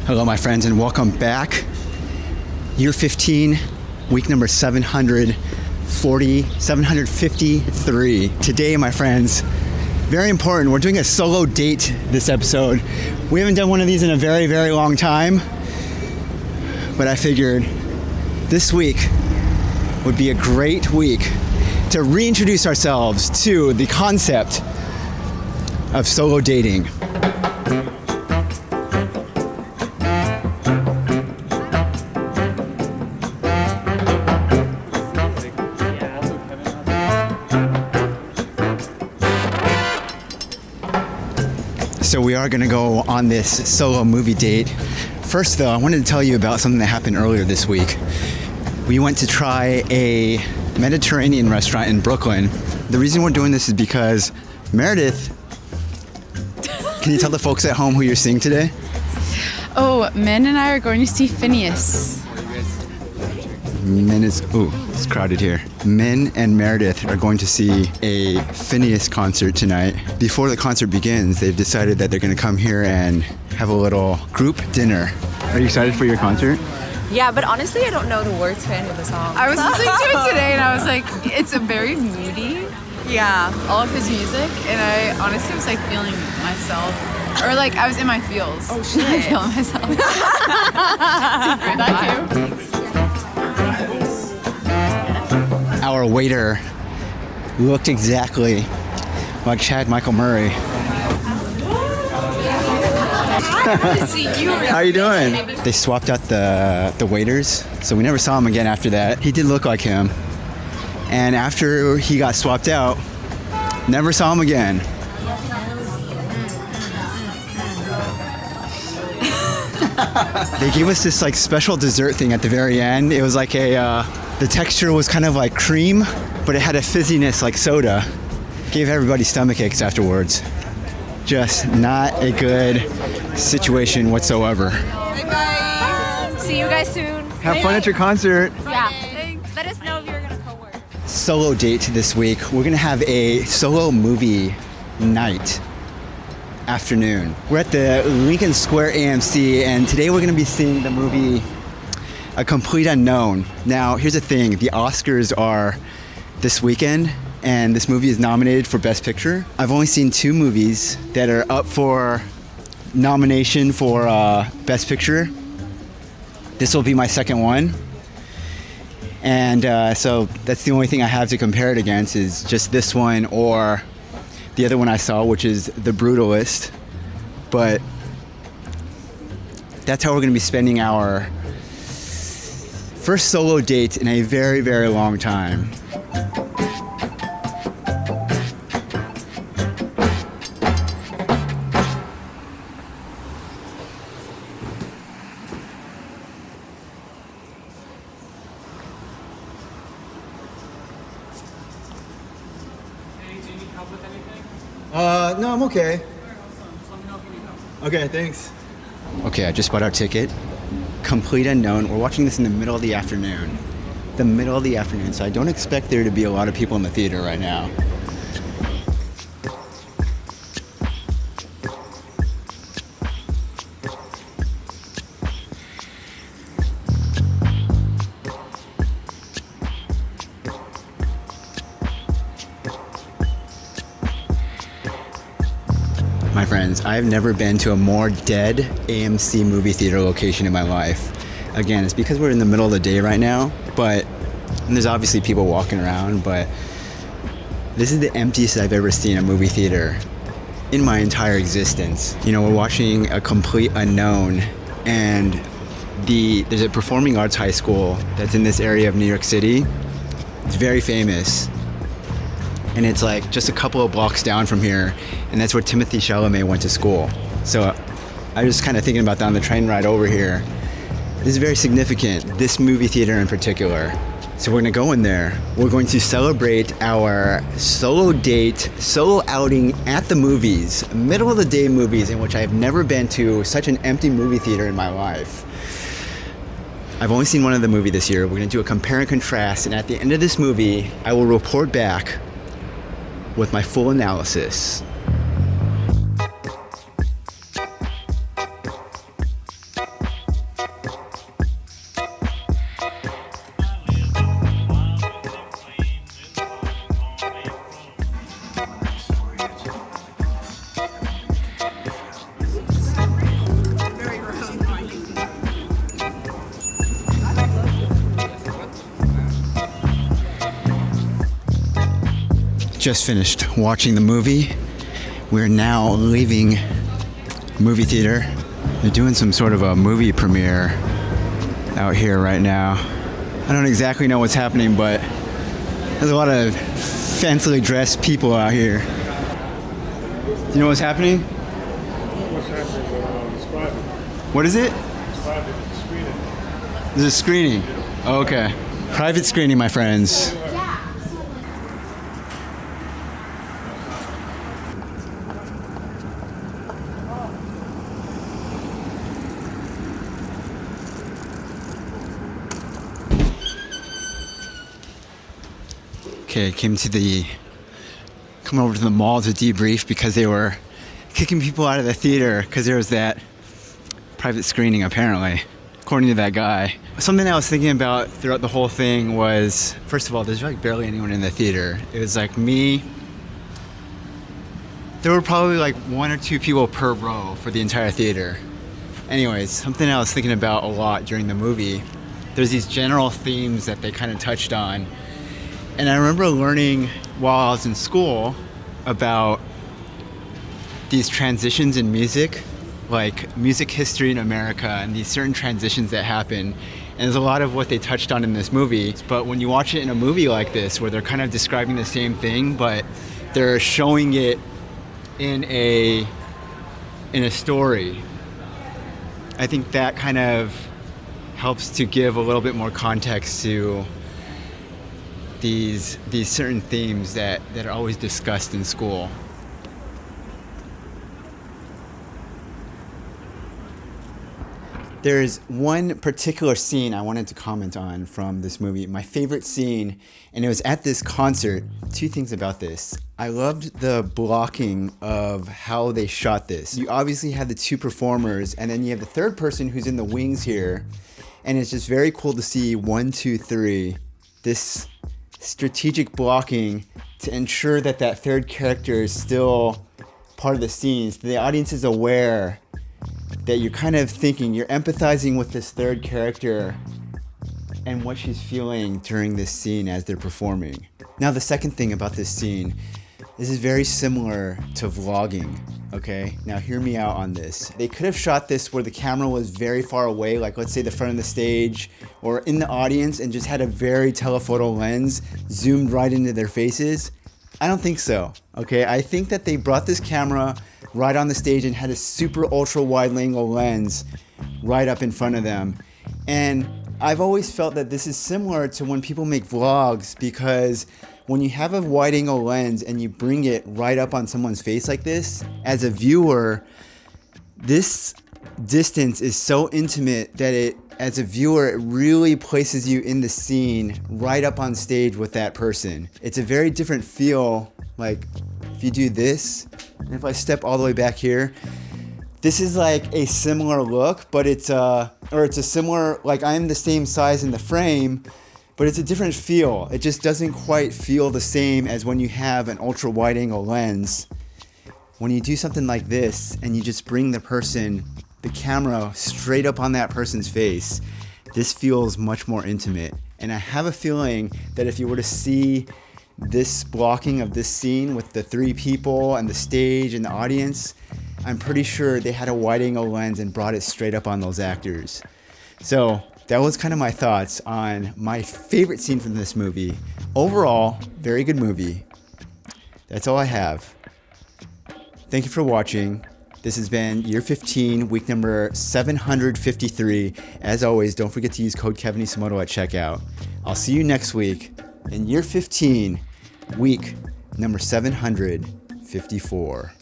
Hello, my friends, and welcome back. Year 15, week number 753. Today, my friends, very important. We're doing a solo date this episode. We haven't done one of these in a very, very long time, but I figured this week would be a great week to reintroduce ourselves to the concept of solo dating. So we are going to go on this solo movie date. First though, I wanted to tell you about something that happened earlier this week. We went to try a Mediterranean restaurant in Brooklyn. The reason we're doing this is because Meredith, can you tell the folks at home who you're seeing today? Oh, Min and I are going to see Phineas. It's crowded here. Min and Meredith are going to see a Phineas concert tonight. Before the concert begins, they've decided that they're going to come here and have a little group dinner. Are you excited for your concert? Yeah, but honestly, I don't know the words to any of the songs. I was listening to it today and I was like, it's a very moody, all of his music, and I honestly was like feeling myself. Or like I was in my feels. Oh shit. I feeling myself. Different. That too. Our waiter looked exactly like Chad Michael Murray. How you doing? They swapped out the waiters, so we never saw him again after that. He did look like him. And after he got swapped out, never saw him again. They gave us this like special dessert thing at the very end. It was like the texture was kind of like cream, but it had a fizziness like soda. Gave everybody stomach aches afterwards. Just not a good situation whatsoever. Bye. See you guys soon. Have fun at your concert. Yeah. Let us know if you're gonna co-work. Solo date this week. We're gonna have a solo movie night afternoon. We're at the Lincoln Square AMC, and today we're gonna be seeing the movie A Complete Unknown. Now, here's the thing. The Oscars are this weekend, and this movie is nominated for Best Picture. I've only seen 2 movies that are up for nomination for Best Picture. This will be my second one. And so that's the only thing I have to compare it against is just this one or the other one I saw, which is The Brutalist. But that's how we're gonna be spending our first solo date in a very, very long time. No, I'm okay. Okay, thanks. Okay, I just bought our ticket. Complete Unknown. We're watching this in the middle of the afternoon. So I don't expect there to be a lot of people in the theater right now. My friends, I've never been to a more dead AMC movie theater location in my life. Again, it's because we're in the middle of the day right now, and there's obviously people walking around, but this is the emptiest I've ever seen a movie theater in my entire existence. You know, we're watching A Complete Unknown, and there's a performing arts high school that's in this area of New York City. It's very famous. And it's like just a couple of blocks down from here, and that's where Timothy Chalamet went to school. So I was kind of thinking about that on the train ride over here. This is very significant, this movie theater in particular. So we're gonna go in there. We're going to celebrate our solo date, solo outing at the movies, middle of the day movies, in which I have never been to such an empty movie theater in my life. I've only seen one of the movie this year. We're gonna do a compare and contrast, and at the end of this movie, I will report back with my full analysis. just finished watching the movie. We're now leaving movie theater. They're doing some sort of a movie premiere out here right now. I don't exactly know what's happening, but there's a lot of fancily dressed people out here. Do you know what's happening? What is it? There's a screening. Oh, okay. Private screening, my friends. Okay, come over to the mall to debrief because they were kicking people out of the theater because there was that private screening, apparently, according to that guy. Something I was thinking about throughout the whole thing was, first of all, there's like barely anyone in the theater. It was like me. There were probably like 1 or 2 people per row for the entire theater. Anyways, something I was thinking about a lot during the movie, there's these general themes that they kind of touched on. And I remember learning while I was in school about these transitions in music, like music history in America and these certain transitions that happen. And there's a lot of what they touched on in this movie. But when you watch it in a movie like this, where they're kind of describing the same thing, but they're showing it in a story, I think that kind of helps to give a little bit more context to these certain themes that are always discussed in school. There's one particular scene I wanted to comment on from this movie, my favorite scene, and it was at this concert. 2 things about this. I loved the blocking of how they shot this. You obviously have the 2 performers, and then you have the 3rd person who's in the wings here, and it's just very cool to see 1, 2, 3, this strategic blocking to ensure that that 3rd character is still part of the scene, so the audience is aware that you're kind of thinking, you're empathizing with this 3rd character and what she's feeling during this scene as they're performing. Now, the second thing about this scene, this is very similar to vlogging, okay? Now, hear me out on this. They could have shot this where the camera was very far away, like let's say the front of the stage or in the audience, and just had a very telephoto lens zoomed right into their faces. I don't think so, okay? I think that they brought this camera right on the stage and had a super ultra wide angle lens right up in front of them. And I've always felt that this is similar to when people make vlogs, because when you have a wide angle lens and you bring it right up on someone's face like this, as a viewer, this distance is so intimate that as a viewer, it really places you in the scene right up on stage with that person. It's a very different feel. Like if you do this, and if I step all the way back here, this is like a similar look, but it's a similar, like I'm the same size in the frame, but it's a different feel. It just doesn't quite feel the same as when you have an ultra wide angle lens. When you do something like this and you just bring the camera straight up on that person's face, this feels much more intimate. And I have a feeling that if you were to see this blocking of this scene with the 3 people and the stage and the audience, I'm pretty sure they had a wide angle lens and brought it straight up on those actors. So that was kind of my thoughts on my favorite scene from this movie. Overall, very good movie. That's all I have. Thank you for watching. This has been year 15, week number 753. As always, don't forget to use code kevinisomoto at checkout. I'll see you next week in year 15, week number 754.